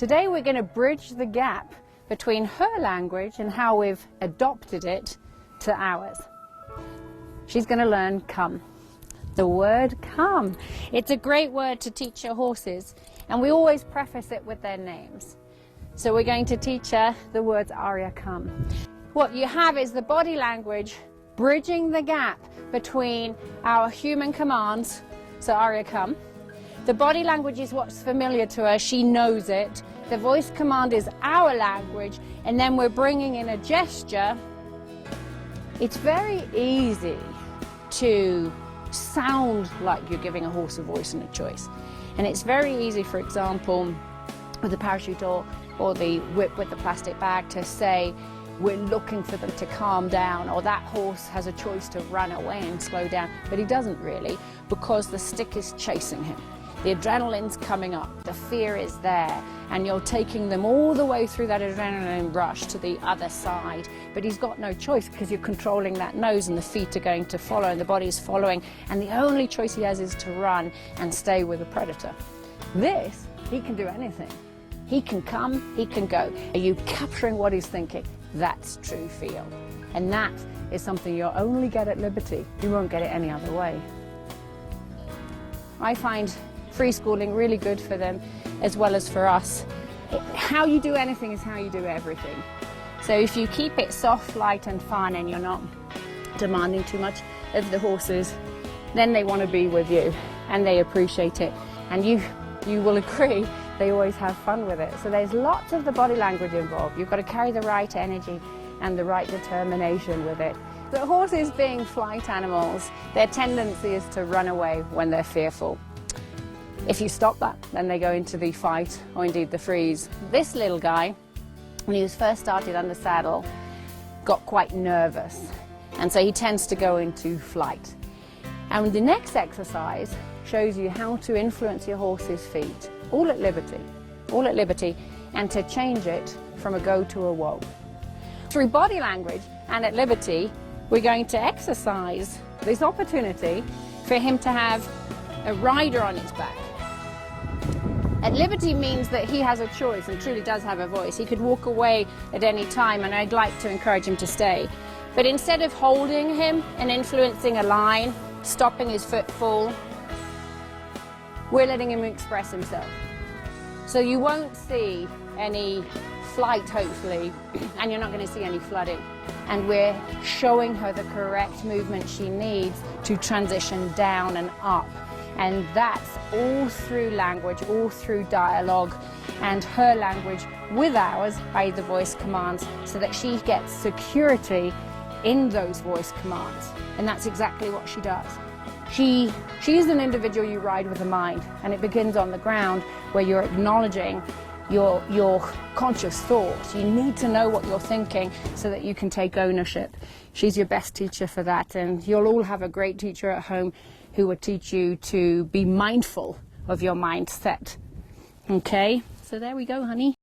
Today we're going to bridge the gap between her language and how we've adopted it to ours. She's going to learn come. The word come. It's a great word to teach your horses, and we always preface it with their names. So we're going to teach her the words Aria come. What you have is the body language bridging the gap between our human commands, so Aria come. The body language is what's familiar to her, she knows it. The voice command is our language, and then we're bringing in a gesture. It's very easy to sound like you're giving a horse a voice and a choice. And it's very easy, for example, with the parachute or the whip with the plastic bag, to say we're looking for them to calm down, or that horse has a choice to run away and slow down, but he doesn't really, because the stick is chasing him. The adrenaline's coming up, the fear is there, and you're taking them all the way through that adrenaline rush to the other side. But he's got no choice, because you're controlling that nose, and the feet are going to follow, and the body's following, and the only choice he has is to run and stay with the predator. This, he can do anything. He can come, he can go. Are you capturing what he's thinking? That's true feel. And that is something you'll only get at Liberty. You won't get it any other way. I find free schooling really good for them as well as for us. How you do anything is how you do everything. So if you keep it soft, light and fun, and you're not demanding too much of the horses, then they want to be with you and they appreciate it. And you will agree, they always have fun with it. So there's lots of the body language involved. You've got to carry the right energy and the right determination with it. The horses, being flight animals, their tendency is to run away when they're fearful. If you stop that, then they go into the fight, or indeed the freeze. This little guy, when he was first started under saddle, got quite nervous, and so he tends to go into flight. And the next exercise shows you how to influence your horse's feet, all at liberty, and to change it from a go to a whoa. Through body language and at liberty, we're going to exercise this opportunity for him to have a rider on his back. At liberty means that he has a choice and truly does have a voice. He could walk away at any time, and I'd like to encourage him to stay. But instead of holding him and influencing a line, stopping his footfall, we're letting him express himself. So you won't see any flight, hopefully, and you're not going to see any flooding. And we're showing her the correct movement she needs to transition down and up. And that's all through language, all through dialogue, and her language with ours, by the voice commands, so that she gets security in those voice commands. And that's exactly what she does. She is an individual you ride with a mind, and it begins on the ground where you're acknowledging your conscious thoughts. You need to know what you're thinking so that you can take ownership. She's your best teacher for that, and you'll all have a great teacher at home who will teach you to be mindful of your mindset. Okay, so there we go, honey.